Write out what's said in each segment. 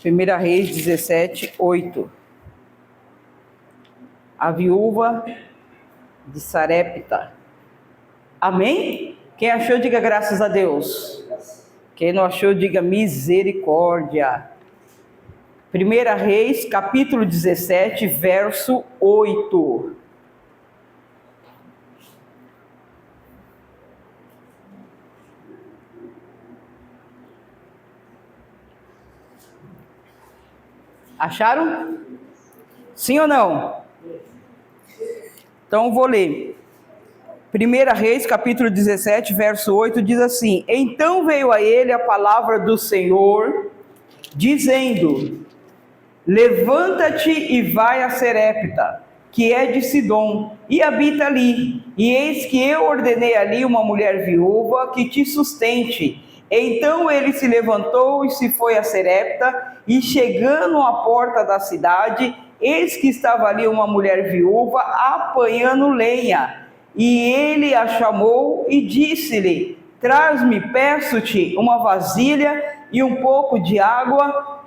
1 Reis 17, 8. A viúva de Sarepta. Amém? Quem achou, diga graças a Deus. Quem não achou, diga misericórdia. 1 Reis, capítulo 17, verso 8. Acharam? Sim ou não? Então vou ler. 1 Reis, capítulo 17, verso 8, diz assim: Então veio a ele a palavra do Senhor, dizendo: Levanta-te e vai a Sarepta, que é de Sidom, e habita ali. E eis que eu ordenei ali uma mulher viúva que te sustente. Então ele se levantou e se foi a Sarepta, e chegando à porta da cidade, eis que estava ali uma mulher viúva apanhando lenha. E ele a chamou e disse-lhe: Traz-me, peço-te, uma vasilha e um pouco de água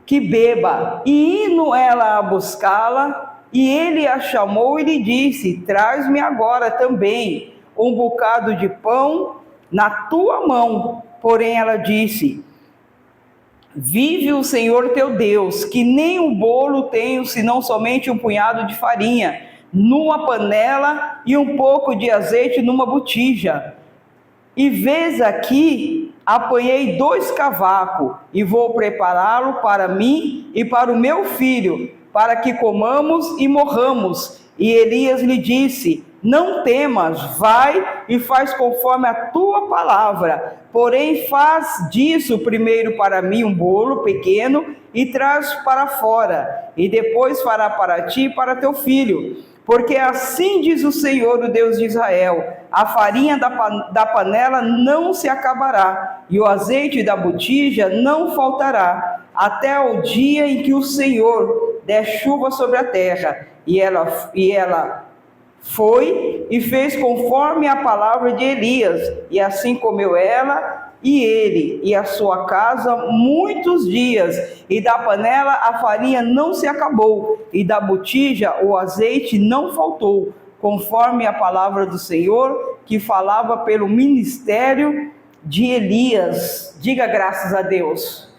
que beba. E indo ela a buscá-la, e ele a chamou e lhe disse: Traz-me agora também um bocado de pão na tua mão. Porém ela disse: Vive o Senhor teu Deus, que nem um bolo tenho, senão somente um punhado de farinha numa panela e um pouco de azeite numa botija. E vês aqui, apanhei 2 cavacos e vou prepará-lo para mim e para o meu filho, para que comamos e morramos. E Elias lhe disse: Não temas, vai e faz conforme a tua palavra. Porém faz disso primeiro para mim um bolo pequeno e traz para fora, e depois fará para ti e para teu filho. Porque assim diz o Senhor, o Deus de Israel: a farinha da panela não se acabará, e o azeite da botija não faltará, até o dia em que o Senhor der chuva sobre a terra. E ela foi e fez conforme a palavra de Elias, e assim comeu ela e ele e a sua casa muitos dias, e da panela a farinha não se acabou, e da botija o azeite não faltou, conforme a palavra do Senhor, que falava pelo ministério de Elias. Diga graças a Deus.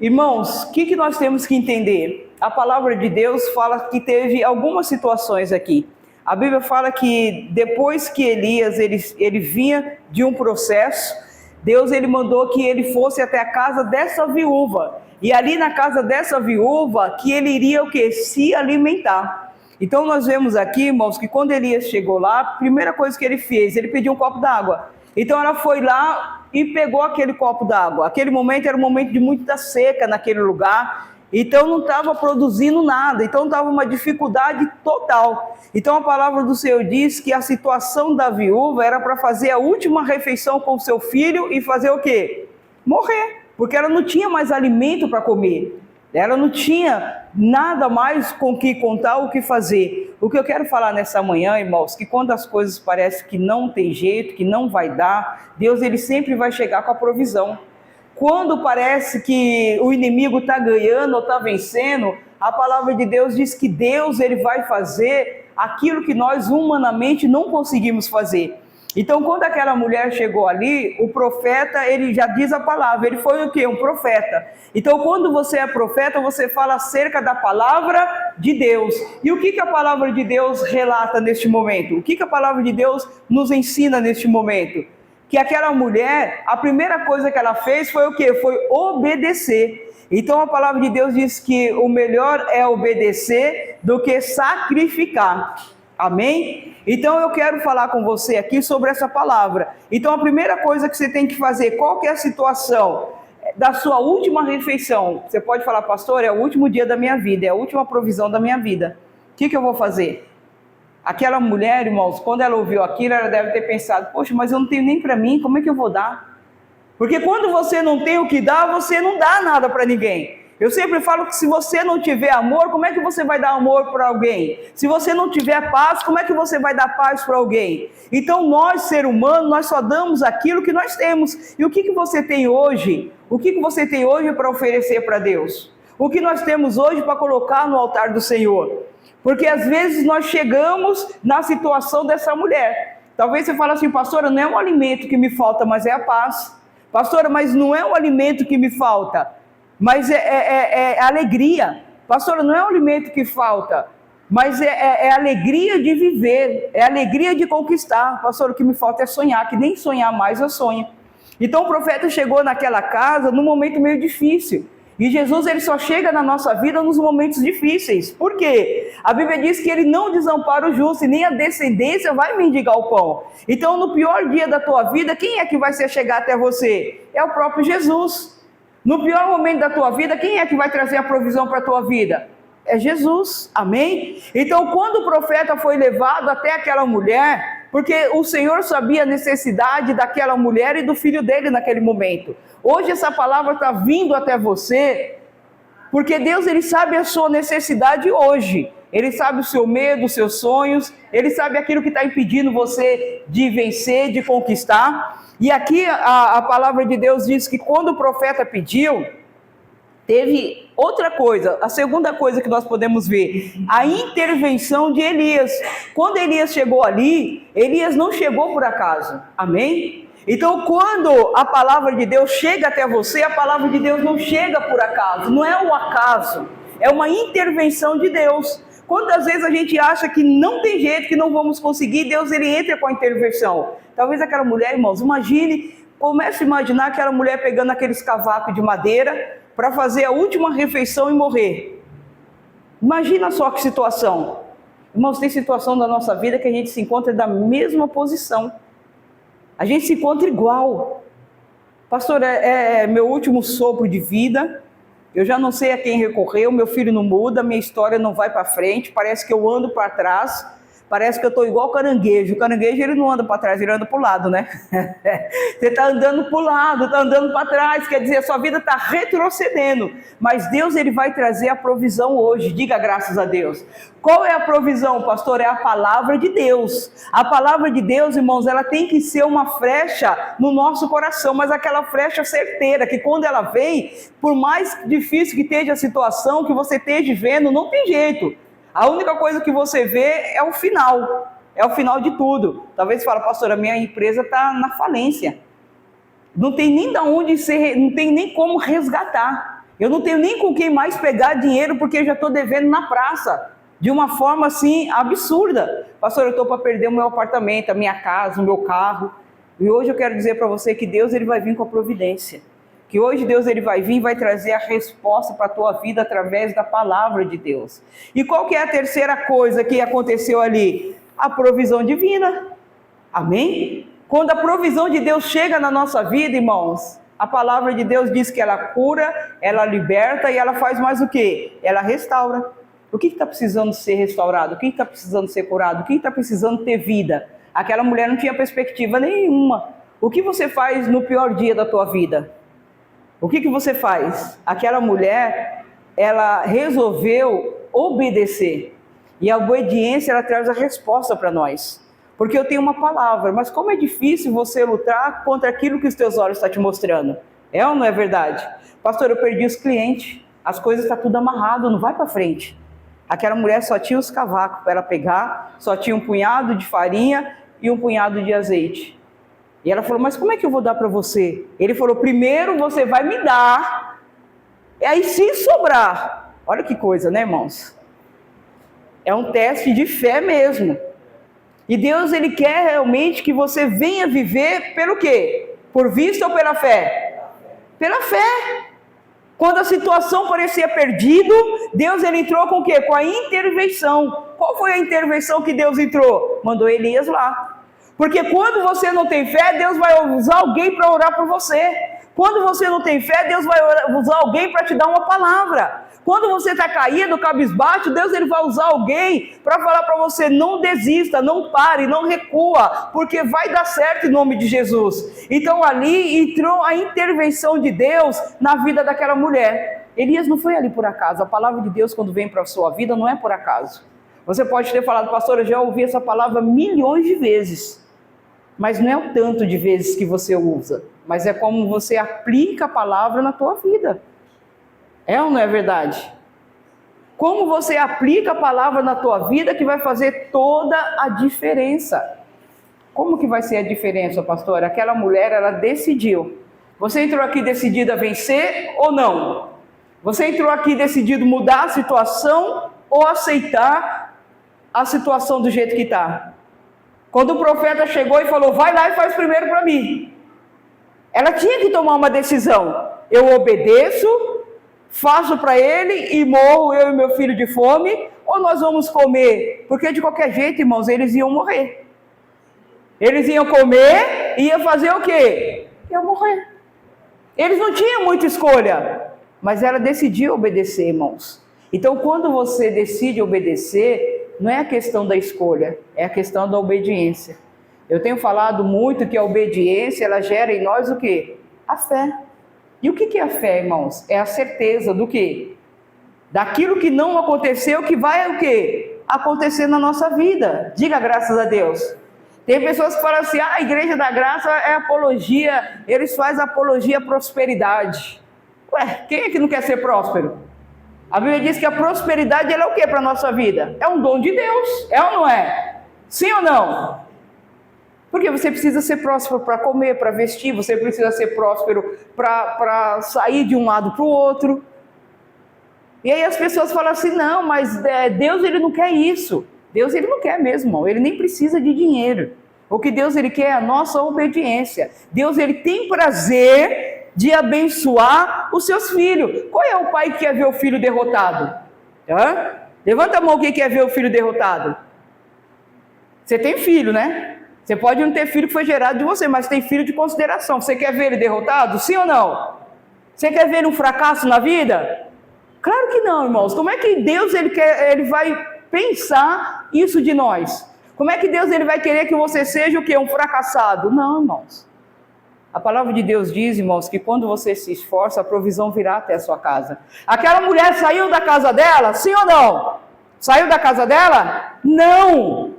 Irmãos, o que nós temos que entender? A palavra de Deus fala que teve algumas situações aqui. A Bíblia fala que depois que Elias ele vinha de um processo, Deus ele mandou que ele fosse até a casa dessa viúva. E ali na casa dessa viúva que ele iria o quê? Se alimentar. Então nós vemos aqui, irmãos, que quando Elias chegou lá, a primeira coisa que ele fez, ele pediu um copo d'água. Então ela foi lá e pegou aquele copo d'água. Aquele momento era um momento de muita seca naquele lugar. Então não estava produzindo nada, então estava uma dificuldade total. Então a palavra do Senhor diz que a situação da viúva era para fazer a última refeição com o seu filho e fazer o quê? Morrer, porque ela não tinha mais alimento para comer. Ela não tinha nada mais com que contar, o que fazer. O que eu quero falar nessa manhã, irmãos, que quando as coisas parecem que não tem jeito, que não vai dar, Deus ele sempre vai chegar com a provisão. Quando parece que o inimigo está ganhando ou está vencendo, a palavra de Deus diz que Deus ele vai fazer aquilo que nós humanamente não conseguimos fazer. Então, quando aquela mulher chegou ali, o profeta, ele já diz a palavra, ele foi o quê? Um profeta. Então, quando você é profeta, você fala acerca da palavra de Deus. E o que a palavra de Deus relata neste momento? O que a palavra de Deus nos ensina neste momento? Que aquela mulher, a primeira coisa que ela fez foi o quê? Foi obedecer. Então a palavra de Deus diz que o melhor é obedecer do que sacrificar. Amém? Então eu quero falar com você aqui sobre essa palavra. Então a primeira coisa que você tem que fazer, qual que é a situação da sua última refeição? Você pode falar: pastor, é o último dia da minha vida, é a última provisão da minha vida. O que eu vou fazer? Aquela mulher, irmãos, quando ela ouviu aquilo, ela deve ter pensado: poxa, mas eu não tenho nem para mim, como é que eu vou dar? Porque quando você não tem o que dar, você não dá nada para ninguém. Eu sempre falo que se você não tiver amor, como é que você vai dar amor para alguém? Se você não tiver paz, como é que você vai dar paz para alguém? Então nós, ser humano, nós só damos aquilo que nós temos. E o que você tem hoje? O que você tem hoje para oferecer para Deus? O que nós temos hoje para colocar no altar do Senhor? Porque às vezes nós chegamos na situação dessa mulher. Talvez você fale assim, pastora, não é um alimento que me falta, mas é a paz. Pastora, mas não é o alimento que me falta, mas é alegria. Pastora, não é o alimento que falta, mas é alegria de viver, é alegria de conquistar. Pastora, o que me falta é sonhar, que nem sonhar mais eu sonho. Então o profeta chegou naquela casa num momento meio difícil. E Jesus, ele só chega na nossa vida nos momentos difíceis. Por quê? A Bíblia diz que ele não desampara o justo e nem a descendência vai mendigar o pão. Então, no pior dia da tua vida, quem é que vai chegar até você? É o próprio Jesus. No pior momento da tua vida, quem é que vai trazer a provisão para a tua vida? É Jesus. Amém? Então, quando o profeta foi levado até aquela mulher, porque o Senhor sabia a necessidade daquela mulher e do filho dele naquele momento. Hoje essa palavra está vindo até você, porque Deus, ele sabe a sua necessidade hoje. Ele sabe o seu medo, os seus sonhos, ele sabe aquilo que está impedindo você de vencer, de conquistar. E aqui a palavra de Deus diz que quando o profeta pediu, teve outra coisa, a segunda coisa que nós podemos ver, a intervenção de Elias. Quando Elias chegou ali, Elias não chegou por acaso, amém? Então quando a palavra de Deus chega até você, a palavra de Deus não chega por acaso, não é o acaso, é uma intervenção de Deus. Quantas vezes a gente acha que não tem jeito, que não vamos conseguir, Deus, ele entra com a intervenção. Talvez aquela mulher, irmãos, comece a imaginar aquela mulher pegando aqueles cavacos de madeira para fazer a última refeição e morrer. Imagina só que situação. Irmãos, tem situação da nossa vida que a gente se encontra da mesma posição. A gente se encontra igual. Pastor, é meu último sopro de vida. Eu já não sei a quem recorrer, o meu filho não muda, minha história não vai para frente, parece que eu ando para trás, parece que eu estou igual caranguejo. O caranguejo, ele não anda para trás, ele anda para o lado, né? Você está andando para o lado, está andando para trás, quer dizer, a sua vida está retrocedendo. Mas Deus, ele vai trazer a provisão hoje, diga graças a Deus. Qual é a provisão, pastor? É a palavra de Deus. A palavra de Deus, irmãos, ela tem que ser uma flecha no nosso coração, mas aquela flecha certeira, que quando ela vem, por mais difícil que esteja a situação, que você esteja vendo, não tem jeito. A única coisa que você vê é o final de tudo. Talvez você fale, pastor, a minha empresa está na falência. Não tem nem de onde ser, não tem nem como resgatar. Eu não tenho nem com quem mais pegar dinheiro, porque eu já estou devendo na praça. De uma forma assim absurda. Pastor, eu estou para perder o meu apartamento, a minha casa, o meu carro. E hoje eu quero dizer para você que Deus, ele vai vir com a providência. Que hoje Deus, ele vai vir e vai trazer a resposta para a tua vida através da palavra de Deus. E qual que é a terceira coisa que aconteceu ali? A provisão divina. Amém? Quando a provisão de Deus chega na nossa vida, irmãos, a palavra de Deus diz que ela cura, ela liberta e ela faz mais o quê? Ela restaura. O que está precisando ser restaurado? O que está precisando ser curado? O que está precisando ter vida? Aquela mulher não tinha perspectiva nenhuma. O que você faz no pior dia da tua vida? O que você faz? Aquela mulher, ela resolveu obedecer. E a obediência, ela traz a resposta para nós. Porque eu tenho uma palavra, mas como é difícil você lutar contra aquilo que os teus olhos estão te mostrando. É ou não é verdade? Pastor, eu perdi os clientes. As coisas estão tudo amarrado, não vai para frente. Aquela mulher só tinha os cavacos para ela pegar, só tinha um punhado de farinha e um punhado de azeite. E ela falou, mas como é que eu vou dar para você? Ele falou, primeiro você vai me dar, e aí se sobrar. Olha que coisa, né, irmãos? É um teste de fé mesmo. E Deus, ele quer realmente que você venha viver pelo quê? Por vista ou pela fé? Pela fé. Quando a situação parecia perdida, Deus, ele entrou com o quê? Com a intervenção. Qual foi a intervenção que Deus entrou? Mandou Elias lá. Porque quando você não tem fé, Deus vai usar alguém para orar por você. Quando você não tem fé, Deus vai usar alguém para te dar uma palavra. Quando você está caído, cabisbaixo, Deus, ele vai usar alguém para falar para você, não desista, não pare, não recua, porque vai dar certo em nome de Jesus. Então ali entrou a intervenção de Deus na vida daquela mulher. Elias não foi ali por acaso. A palavra de Deus, quando vem para a sua vida, não é por acaso. Você pode ter falado, pastor, eu já ouvi essa palavra milhões de vezes. Mas não é o tanto de vezes que você usa, mas é como você aplica a palavra na tua vida. É ou não é verdade? Como você aplica a palavra na tua vida que vai fazer toda a diferença. Como que vai ser a diferença, pastor? Aquela mulher, ela decidiu. Você entrou aqui decidida a vencer ou não? Você entrou aqui decidido mudar a situação ou aceitar a situação do jeito que está? Quando o profeta chegou e falou, vai lá e faz primeiro para mim. Ela tinha que tomar uma decisão. Eu obedeço, faço para ele e morro eu e meu filho de fome, ou nós vamos comer? Porque de qualquer jeito, irmãos, eles iam morrer. Eles iam comer e iam fazer o quê? Iam morrer. Eles não tinham muita escolha, mas ela decidiu obedecer, irmãos. Então, quando você decide obedecer, não é a questão da escolha, é a questão da obediência. Eu tenho falado muito que a obediência, ela gera em nós o quê? A fé. E o que é a fé, irmãos? É a certeza do quê? Daquilo que não aconteceu, que vai o quê? Acontecer na nossa vida. Diga graças a Deus. Tem pessoas que falam assim, a Igreja da Graça é apologia, eles fazem apologia à prosperidade. Ué, quem é que não quer ser próspero? A Bíblia diz que a prosperidade ela é o que para a nossa vida? É um dom de Deus, é ou não é? Sim ou não? Porque você precisa ser próspero para comer, para vestir, você precisa ser próspero para sair de um lado para o outro. E aí as pessoas falam assim, não, mas Deus ele não quer isso. Deus ele não quer mesmo, ele nem precisa de dinheiro. O que Deus ele quer é a nossa obediência. Deus ele tem prazer de abençoar os seus filhos. Qual é o pai que quer ver o filho derrotado? Levanta a mão quem quer ver o filho derrotado. Você tem filho, né? Você pode não ter filho que foi gerado de você, mas tem filho de consideração. Você quer ver ele derrotado? Sim ou não? Você quer ver ele um fracasso na vida? Claro que não, irmãos. Como é que Deus ele vai pensar isso de nós? Como é que Deus ele vai querer que você seja o quê? Um fracassado? Não, irmãos. A palavra de Deus diz, irmãos, que quando você se esforça, a provisão virá até a sua casa. Aquela mulher saiu da casa dela? Sim ou não? Saiu da casa dela? Não!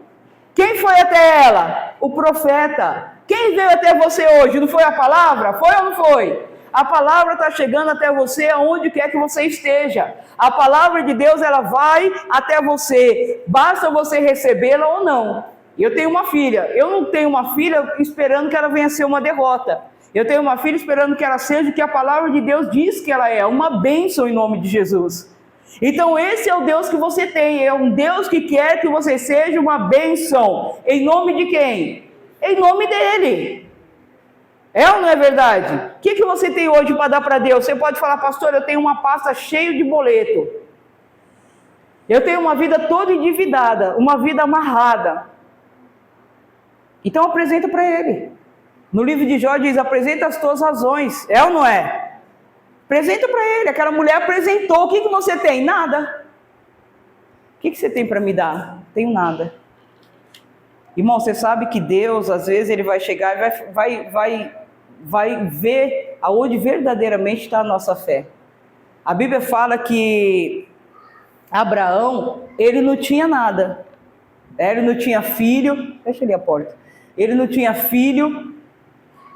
Quem foi até ela? O profeta. Quem veio até você hoje? Não foi a palavra? Foi ou não foi? A palavra está chegando até você aonde quer que você esteja. A palavra de Deus ela vai até você. Basta você recebê-la ou não. Eu tenho uma filha. Eu não tenho uma filha esperando que ela venha ser uma derrota. Eu tenho uma filha esperando que ela seja o que a palavra de Deus diz que ela é. Uma bênção em nome de Jesus. Então esse é o Deus que você tem. É um Deus que quer que você seja uma bênção. Em nome de quem? Em nome dele. É ou não é verdade? O que você tem hoje para dar para Deus? Você pode falar, pastor, eu tenho uma pasta cheia de boleto. Eu tenho uma vida toda endividada, uma vida amarrada. Então apresenta para Ele. No livro de Jó diz, apresenta as tuas razões. É ou não é? Apresenta para Ele. Aquela mulher apresentou. O que você tem? Nada. O que você tem para me dar? Não tenho nada. Irmão, você sabe que Deus, às vezes, Ele vai chegar e vai ver aonde verdadeiramente está a nossa fé. A Bíblia fala que Abraão, ele não tinha nada. Ele não tinha filho. Deixa ali a porta. Ele não tinha filho.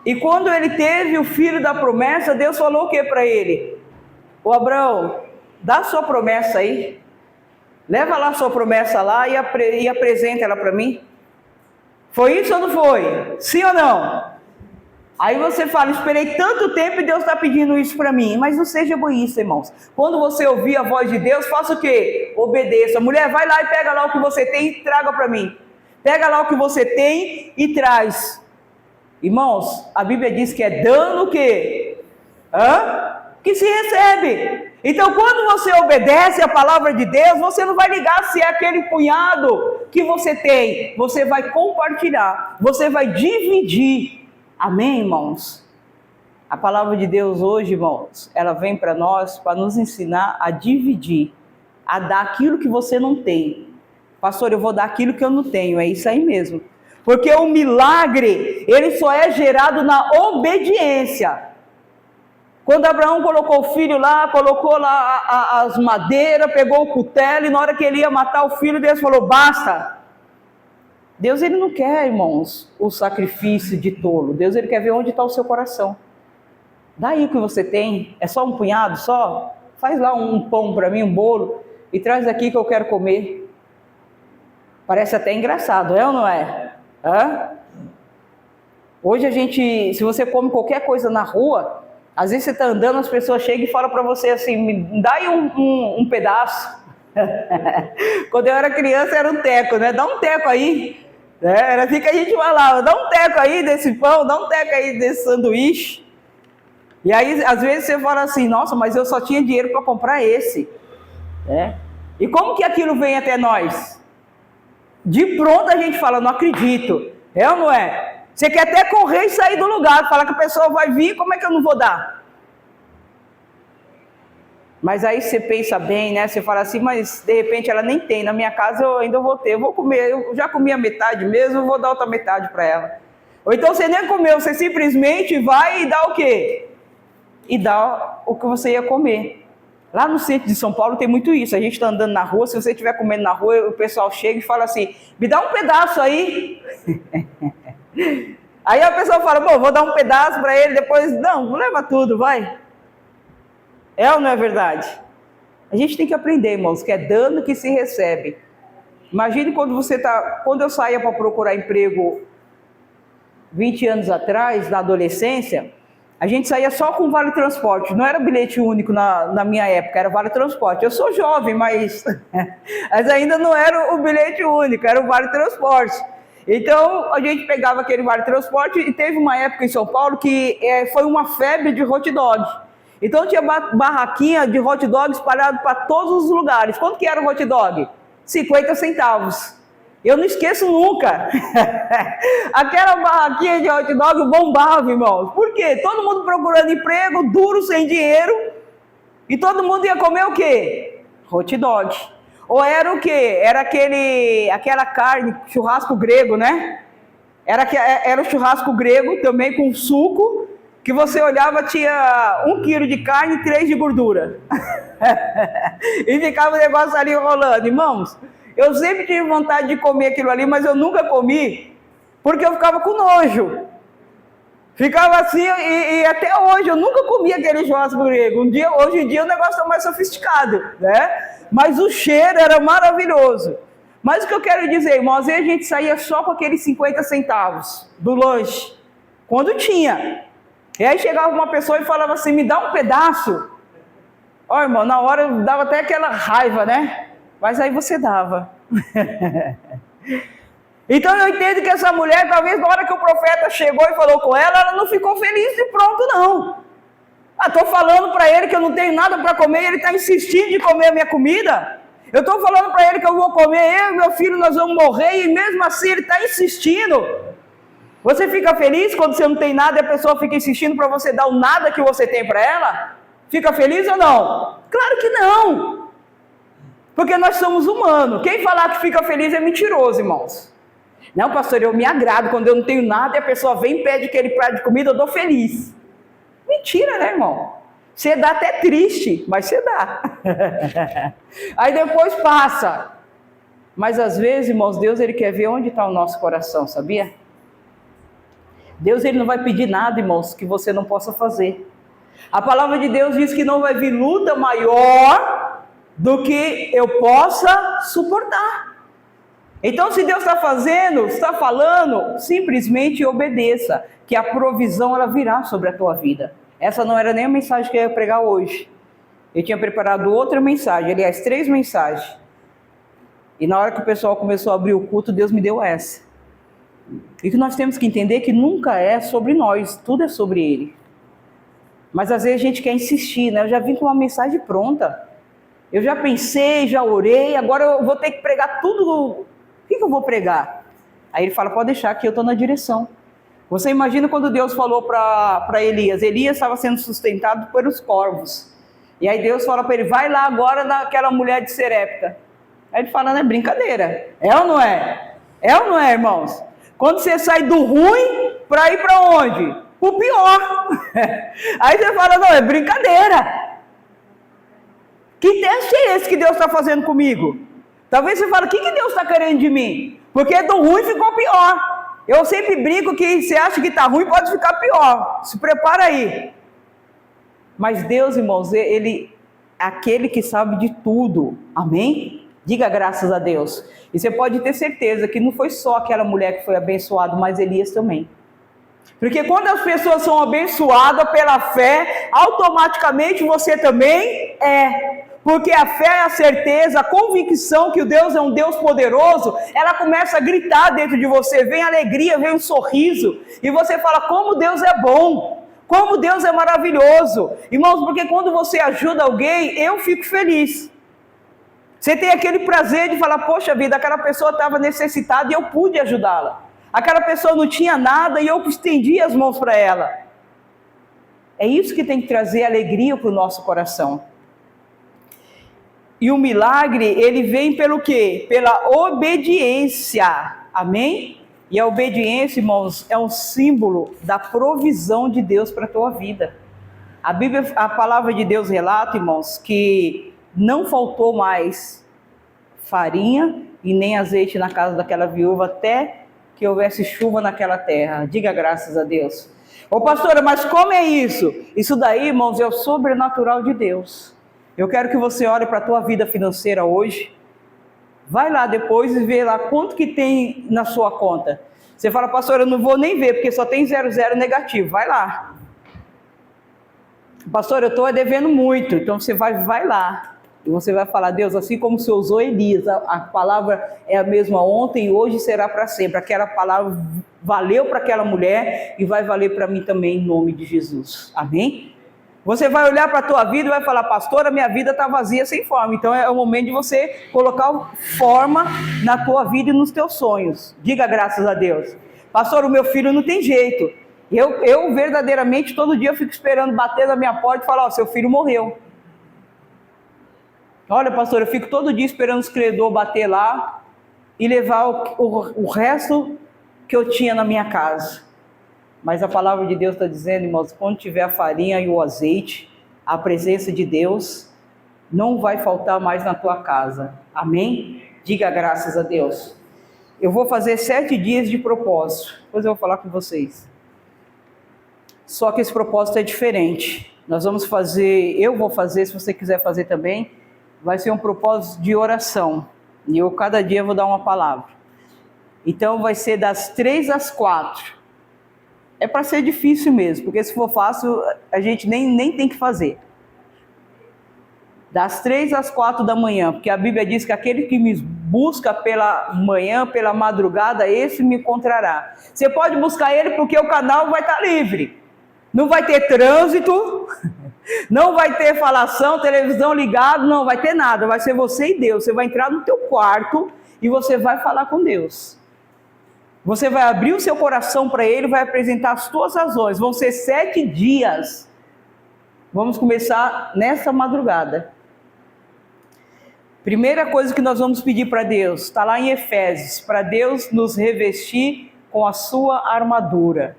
E quando ele teve o filho da promessa, Deus falou o que para ele? Ô Abraão, dá sua promessa aí. Leva lá sua promessa lá e apresenta ela para mim. Foi isso ou não foi? Sim ou não? Aí você fala, esperei tanto tempo e Deus está pedindo isso para mim. Mas não seja egoísta, irmãos. Quando você ouvir a voz de Deus, faça o quê? Obedeça. Mulher, vai lá e pega lá o que você tem e traga para mim. Pega lá o que você tem e traz. Irmãos, a Bíblia diz que é dando o quê? Que se recebe. Então, quando você obedece a palavra de Deus, você não vai ligar se é aquele punhado que você tem. Você vai compartilhar. Você vai dividir. Amém, irmãos? A palavra de Deus hoje, irmãos, ela vem para nós para nos ensinar a dividir, a dar aquilo que você não tem. Pastor, eu vou dar aquilo que eu não tenho, é isso aí mesmo. Porque o milagre, ele só é gerado na obediência. Quando Abraão colocou o filho lá, colocou lá as madeiras, pegou o cutelo, e na hora que ele ia matar o filho, Deus falou, basta. Deus, ele não quer, irmãos, o sacrifício de tolo. Deus, ele quer ver onde está o seu coração. Daí o que você tem, é só um punhado só? Faz lá um pão para mim, um bolo, e traz aqui que eu quero comer. Parece até engraçado, é ou não é? Hã? Hoje a gente, se você come qualquer coisa na rua, às vezes você está andando, as pessoas chegam e falam para você assim, me dá aí um pedaço. Quando eu era criança era um teco, né? Dá um teco aí. Era assim que a gente falava, dá um teco aí desse pão, dá um teco aí desse sanduíche. E aí, às vezes você fala assim, nossa, mas eu só tinha dinheiro para comprar esse. E como que aquilo vem até nós? De pronto a gente fala, não acredito. É ou não é? Você quer até correr e sair do lugar, falar que a pessoa vai vir, como é que eu não vou dar? Mas aí você pensa bem, né? Você fala assim, mas de repente ela nem tem. Na minha casa eu ainda vou ter, eu vou comer. Eu já comi a metade mesmo, eu vou dar outra metade para ela. Ou então você nem comeu, você simplesmente vai e dá o quê? E dá o que você ia comer. Lá no centro de São Paulo tem muito isso. A gente está andando na rua, se você estiver comendo na rua, o pessoal chega e fala assim, me dá um pedaço aí. Aí a pessoa fala, bom, vou dar um pedaço para ele, depois, não, leva tudo, vai. É ou não é verdade? A gente tem que aprender, irmãos, que é dando que se recebe. Imagine quando eu saía para procurar emprego 20 anos atrás, na adolescência, a gente saía só com vale transporte, não era bilhete único na minha época, era vale transporte. Eu sou jovem, mas ainda não era o bilhete único, era o vale transporte. Então a gente pegava aquele vale transporte e teve uma época em São Paulo que foi uma febre de hot dog. Então tinha barraquinha de hot dog espalhado para todos os lugares. Quanto que era o hot dog? 50 centavos. Eu não esqueço nunca. Aquela barraquinha de hot dog bombava, irmãos. Por quê? Todo mundo procurando emprego, duro, sem dinheiro. E todo mundo ia comer o quê? Hot dog. Ou era o quê? Era aquela carne, churrasco grego, né? Era o churrasco grego também com suco, que você olhava, tinha 1 quilo de carne e 3 de gordura. E ficava o negócio ali rolando. Irmãos, eu sempre tive vontade de comer aquilo ali, mas eu nunca comi, porque eu ficava com nojo. Ficava assim, e até hoje eu nunca comi aquele churrasco grego. Hoje em dia o negócio está mais sofisticado, né? Mas o cheiro era maravilhoso. Mas o que eu quero dizer, irmão, às vezes a gente saía só com aqueles 50 centavos do lanche, quando tinha. E aí chegava uma pessoa e falava assim, me dá um pedaço. Ó, irmão, na hora eu dava até aquela raiva, né? Mas aí você dava. Então eu entendo que essa mulher, talvez na hora que o profeta chegou e falou com ela, ela não ficou feliz de pronto, não. Estou falando para ele que eu não tenho nada para comer e ele está insistindo de comer a minha comida. Eu estou falando para ele que eu vou comer, eu e meu filho nós vamos morrer, e mesmo assim ele está insistindo. Você fica feliz quando você não tem nada e a pessoa fica insistindo para você dar o nada que você tem para ela? Fica feliz ou não? Claro que não. Porque nós somos humanos. Quem falar que fica feliz é mentiroso, irmãos. Não, pastor, eu me agrado quando eu não tenho nada e a pessoa vem e pede aquele prato de comida, eu dou feliz. Mentira, né, irmão? Você dá até triste, mas você dá. Aí depois passa. Mas às vezes, irmãos, Deus ele quer ver onde está o nosso coração, sabia? Deus ele não vai pedir nada, irmãos, que você não possa fazer. A palavra de Deus diz que não vai vir luta maior do que eu possa suportar. Então, se Deus está fazendo, está falando, simplesmente obedeça, que a provisão ela virá sobre a tua vida. Essa não era nem a mensagem que eu ia pregar hoje. Eu tinha preparado outra mensagem, aliás, 3 mensagens. E na hora que o pessoal começou a abrir o culto, Deus me deu essa. E que nós temos que entender que nunca é sobre nós, tudo é sobre Ele. Mas às vezes a gente quer insistir, né? Eu já vim com uma mensagem pronta. Eu já pensei, já orei, agora eu vou ter que pregar tudo. O que eu vou pregar? Aí ele fala, pode deixar que eu estou na direção. Você imagina quando Deus falou para Elias. Elias estava sendo sustentado pelos corvos. E aí Deus fala para ele, vai lá agora naquela mulher de Serepta. Aí ele fala, não é brincadeira. É ou não é? É ou não é, irmãos? Quando você sai do ruim para ir para onde? para o pior. Aí você fala, não, é brincadeira. Que teste é esse que Deus está fazendo comigo? Talvez você fale, o que Deus está querendo de mim? Porque do ruim ficou pior. Eu sempre brinco que se acha que está ruim, pode ficar pior. Se prepara aí. Mas Deus, irmãos, Ele é aquele que sabe de tudo. Amém? Diga graças a Deus. E você pode ter certeza que não foi só aquela mulher que foi abençoada, mas Elias também. Porque quando as pessoas são abençoadas pela fé, automaticamente você também é. Porque a fé é a certeza, a convicção que o Deus é um Deus poderoso, ela começa a gritar dentro de você, vem alegria, vem um sorriso, e você fala, como Deus é bom, como Deus é maravilhoso. Irmãos, porque quando você ajuda alguém, eu fico feliz. Você tem aquele prazer de falar, poxa vida, aquela pessoa estava necessitada e eu pude ajudá-la. Aquela pessoa não tinha nada e eu estendi as mãos para ela. É isso que tem que trazer alegria para o nosso coração. E o milagre, ele vem pelo quê? Pela obediência. Amém? E a obediência, irmãos, é um símbolo da provisão de Deus para a tua vida. A Bíblia, a palavra de Deus relata, irmãos, que não faltou mais farinha e nem azeite na casa daquela viúva até que houvesse chuva naquela terra. Diga graças a Deus. Ô pastora, mas como é isso? Isso daí, irmãos, é o sobrenatural de Deus. Eu quero que você olhe para a tua vida financeira hoje. Vai lá depois e vê lá quanto que tem na sua conta. Você fala, pastor, eu não vou nem ver, porque só tem 00 negativo. Vai lá. Pastor, eu estou devendo muito. Então você vai lá. E você vai falar, Deus, assim como o Senhor usou Elias, a palavra é a mesma ontem e hoje será para sempre. Aquela palavra valeu para aquela mulher e vai valer para mim também em nome de Jesus. Amém? Você vai olhar para a tua vida e vai falar, pastor, a minha vida está vazia, sem forma. Então é o momento de você colocar forma na tua vida e nos teus sonhos. Diga graças a Deus. Pastor, o meu filho não tem jeito. Eu verdadeiramente todo dia eu fico esperando bater na minha porta e falar, seu filho morreu. Olha, pastor, eu fico todo dia esperando os credores bater lá e levar o resto que eu tinha na minha casa. Mas a palavra de Deus está dizendo, irmãos, quando tiver a farinha e o azeite, a presença de Deus não vai faltar mais na tua casa. Amém? Diga graças a Deus. Eu vou fazer 7 dias de propósito. Depois eu vou falar com vocês. Só que esse propósito é diferente. Nós vamos fazer, eu vou fazer, se você quiser fazer também, vai ser um propósito de oração. E eu cada dia vou dar uma palavra. Então vai ser das 3 às 4. É para ser difícil mesmo, porque se for fácil, a gente nem tem que fazer. Das 3 às 4 da manhã, porque a Bíblia diz que aquele que me busca pela manhã, pela madrugada, esse me encontrará. Você pode buscar ele porque o canal vai estar livre. Não vai ter trânsito, não vai ter falação, televisão ligada, não vai ter nada. Vai ser você e Deus. Você vai entrar no teu quarto e você vai falar com Deus. Você vai abrir o seu coração para Ele, vai apresentar as tuas razões. Vão ser 7 dias. Vamos começar nessa madrugada. Primeira coisa que nós vamos pedir para Deus, está lá em Efésios, para Deus nos revestir com a sua armadura.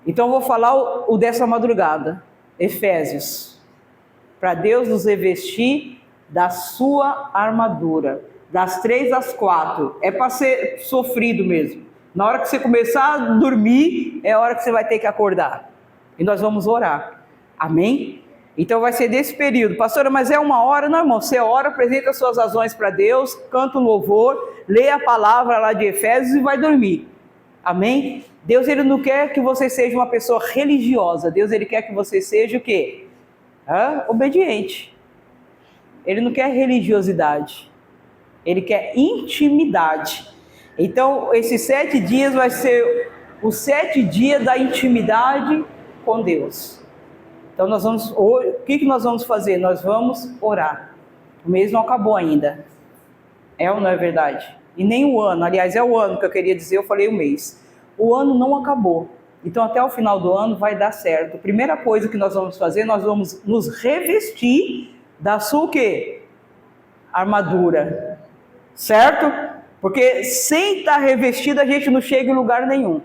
Então eu vou falar o dessa madrugada, Efésios. Para Deus nos revestir da sua armadura. Das 3 às 4, é para ser sofrido mesmo. Na hora que você começar a dormir, é a hora que você vai ter que acordar. E nós vamos orar. Amém? Então vai ser desse período. Pastora, mas é 1 hora? Não, irmão. Você ora, apresenta as suas razões para Deus, canta um louvor, lê a palavra lá de Efésios e vai dormir. Amém? Deus, Ele não quer que você seja uma pessoa religiosa. Deus, Ele quer que você seja o quê? Obediente. Ele não quer religiosidade. Ele quer intimidade. Então, esses 7 dias vai ser os 7 dias da intimidade com Deus. Então, o que nós vamos fazer? Nós vamos orar. O mês não acabou ainda. É ou não é verdade? E nem o ano. Aliás, é o ano que eu queria dizer, eu falei o mês. O ano não acabou. Então, até o final do ano vai dar certo. A primeira coisa que nós vamos fazer, nós vamos nos revestir da sua o quê? Armadura. Certo? Porque sem estar revestido a gente não chega em lugar nenhum.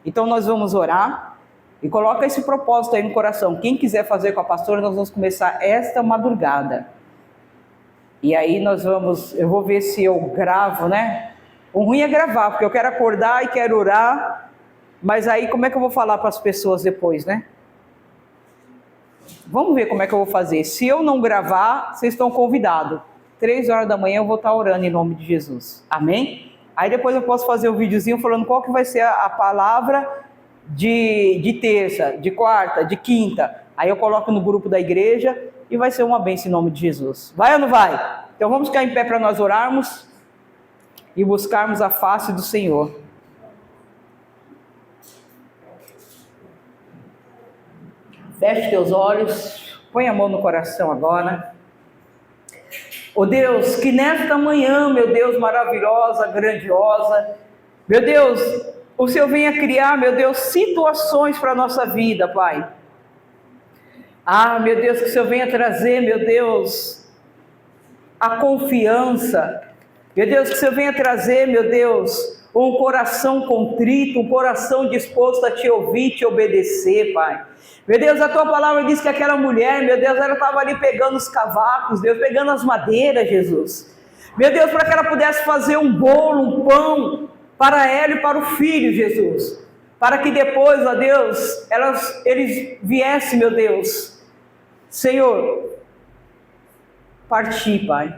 Então nós vamos orar E coloca esse propósito aí no coração. Quem quiser fazer com a pastora, nós vamos começar esta madrugada. E aí eu vou ver se eu gravo, né? O ruim é gravar, porque eu quero acordar e quero orar, mas aí como é que eu vou falar para as pessoas depois, né? Vamos ver como é que eu vou fazer. Se eu não gravar, vocês estão convidados. 3 horas da manhã eu vou estar orando em nome de Jesus. Amém? Aí depois eu posso fazer um videozinho falando qual que vai ser a palavra de terça, de quarta, de quinta. Aí eu coloco no grupo da igreja e vai ser uma bênção em nome de Jesus. Vai ou não vai? Então vamos ficar em pé para nós orarmos e buscarmos a face do Senhor. Feche teus olhos, põe a mão no coração agora. Oh Deus, que nesta manhã, meu Deus, maravilhosa, grandiosa, meu Deus, o Senhor venha criar, meu Deus, situações para a nossa vida, Pai. Ah, meu Deus, que o Senhor venha trazer, meu Deus, a confiança. Meu Deus, que o Senhor venha trazer, meu Deus, um coração contrito, um coração disposto a te ouvir, te obedecer, Pai. Meu Deus, a tua palavra diz que aquela mulher, meu Deus, ela estava ali pegando os cavacos, Deus, pegando as madeiras, Jesus. Meu Deus, para que ela pudesse fazer um bolo, um pão, para ela e para o filho, Jesus. Para que depois, ó Deus, eles viessem, meu Deus, Senhor, partir, Pai.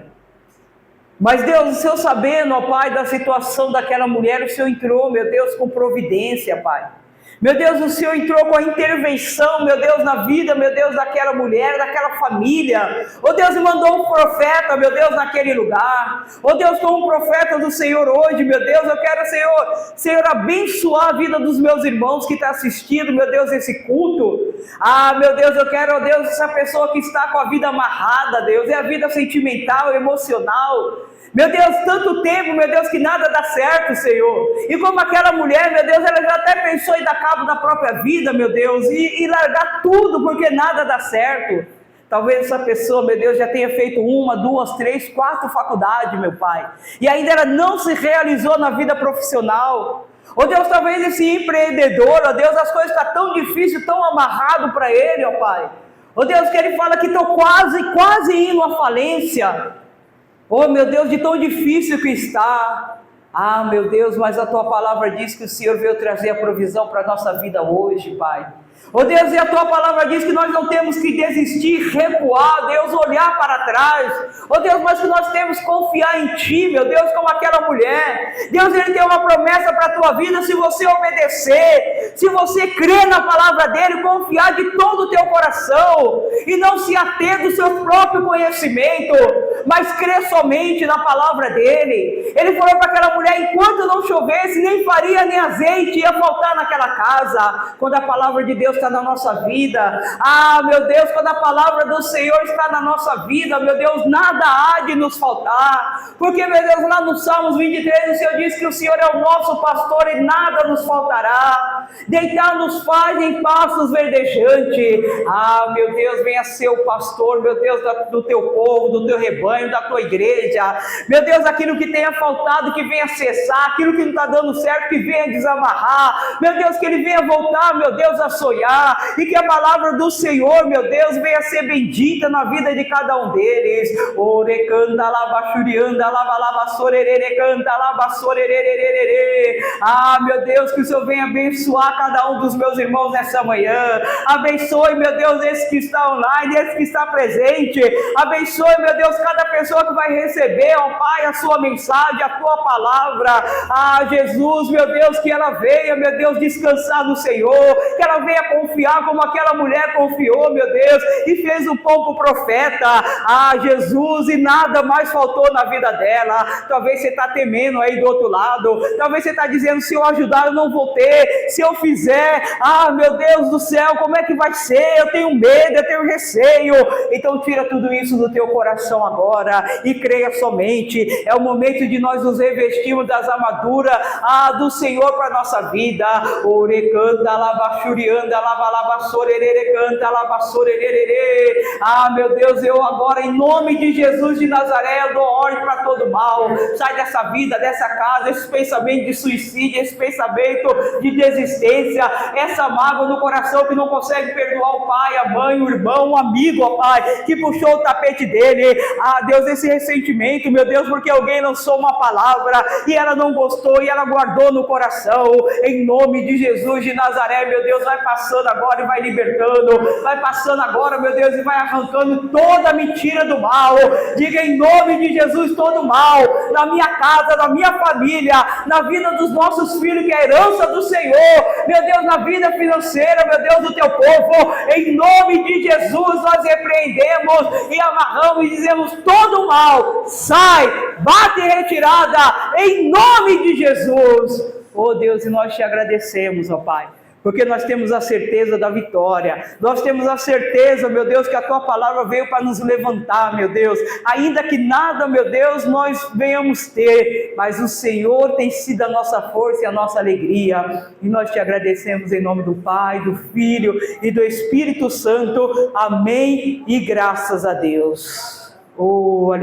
Mas Deus, o Senhor sabendo, ó Pai, da situação daquela mulher, o Senhor entrou, meu Deus, com providência, Pai. Meu Deus, o Senhor entrou com a intervenção, meu Deus, na vida, meu Deus, daquela mulher, daquela família. Oh Deus, e mandou um profeta, meu Deus, naquele lugar. Oh Deus, como um profeta do Senhor hoje, meu Deus, eu quero, Senhor, abençoar a vida dos meus irmãos que estão assistindo, meu Deus, esse culto. Ah, meu Deus, eu quero, oh Deus, essa pessoa que está com a vida amarrada, Deus, é a vida sentimental, emocional. Meu Deus, tanto tempo, meu Deus, que nada dá certo, Senhor. E como aquela mulher, meu Deus, ela já até pensou em dar cabo da própria vida, meu Deus, e largar tudo, porque nada dá certo. Talvez essa pessoa, meu Deus, já tenha feito 1, 2, 3, 4 faculdades, meu Pai. E ainda ela não se realizou na vida profissional. Ó Deus, talvez esse empreendedor, ó Deus, as coisas estão tão difíceis, tão amarrado para ele, ó Pai. Ó Deus, que ele fala que estão quase indo à falência. Oh meu Deus, de tão difícil que está. Ah meu Deus, mas a tua palavra diz que o Senhor veio trazer a provisão para a nossa vida hoje, Pai. Oh Deus, e a tua palavra diz que nós não temos que desistir, recuar, Deus, olhar para trás. Oh Deus, mas que nós temos que confiar em Ti, meu Deus, como aquela mulher. Deus, Ele tem uma promessa para a tua vida se você obedecer, se você crer na palavra dEle, confiar de todo o teu coração e não se ater do seu próprio conhecimento, mas crer somente na palavra dEle. Ele falou para aquela mulher, enquanto não chovesse, nem farinha nem azeite ia faltar naquela casa. Quando a palavra de Deus está na nossa vida, ah meu Deus, quando a palavra do Senhor está na nossa vida, meu Deus, nada há de nos faltar, porque meu Deus, lá no Salmos 23, o Senhor diz que o Senhor é o nosso pastor e nada nos faltará, deitar-nos faz em pastos verdejantes. Ah meu Deus, venha ser o pastor, meu Deus, do teu povo, do teu rebanho, da tua igreja, meu Deus, aquilo que tenha faltado, que venha cessar, aquilo que não está dando certo, que venha desamarrar, meu Deus, que ele venha voltar, meu Deus, a sonhar, e que a palavra do Senhor, meu Deus, venha ser bendita na vida de cada um deles. Orecanda labachurianda lavalabassorerecanta labassorerererere. Ah, meu Deus, que o Senhor venha abençoar cada um dos meus irmãos nessa manhã. Abençoe, meu Deus, esse que está online, esse que está presente. Abençoe, meu Deus, cada pessoa que vai receber, ó Pai, a sua mensagem, a tua palavra. Ah, Jesus, meu Deus, que ela venha, meu Deus, descansar no Senhor, que ela venha confiar como aquela mulher confiou, meu Deus, e fez o pão para o profeta. Ah, Jesus, e nada mais faltou na vida dela. Talvez você está temendo aí do outro lado, talvez você está dizendo, se eu ajudar eu não vou ter, se eu fizer, ah meu Deus do céu, como é que vai ser? Eu tenho medo, eu tenho receio. Então tira tudo isso do teu coração agora e creia somente. É o momento de nós nos revestirmos das armaduras do Senhor para a nossa vida. Orecanda labachurianda lavalabassorerecanta labassorerere. Ah meu Deus, eu agora em nome de Jesus de Nazaré eu dou ordem para todo mal. Sai dessa vida, dessa casa, esse pensamento de suicídio, esse pensamento de desistir resistência, essa mágoa no coração que não consegue perdoar o pai, a mãe, o irmão, o amigo, ó Pai, que puxou o tapete dele. Ah, Deus, esse ressentimento, meu Deus, porque alguém lançou uma palavra e ela não gostou e ela guardou no coração. Em nome de Jesus de Nazaré, meu Deus, vai passando agora e vai libertando, vai passando agora, meu Deus, e vai arrancando toda a mentira do mal. Diga em nome de Jesus, todo mal, na minha casa, na minha família, na vida dos nossos filhos, que é a herança do Senhor, meu Deus, na vida financeira, meu Deus, do teu povo, em nome de Jesus, nós repreendemos e amarramos e dizemos: todo mal, sai, bate em retirada, em nome de Jesus. Oh Deus, e nós te agradecemos, ó Pai, porque nós temos a certeza da vitória, nós temos a certeza, meu Deus, que a Tua palavra veio para nos levantar, meu Deus, ainda que nada, meu Deus, nós venhamos ter, mas o Senhor tem sido a nossa força e a nossa alegria, e nós te agradecemos em nome do Pai, do Filho e do Espírito Santo, amém, e graças a Deus. Oh,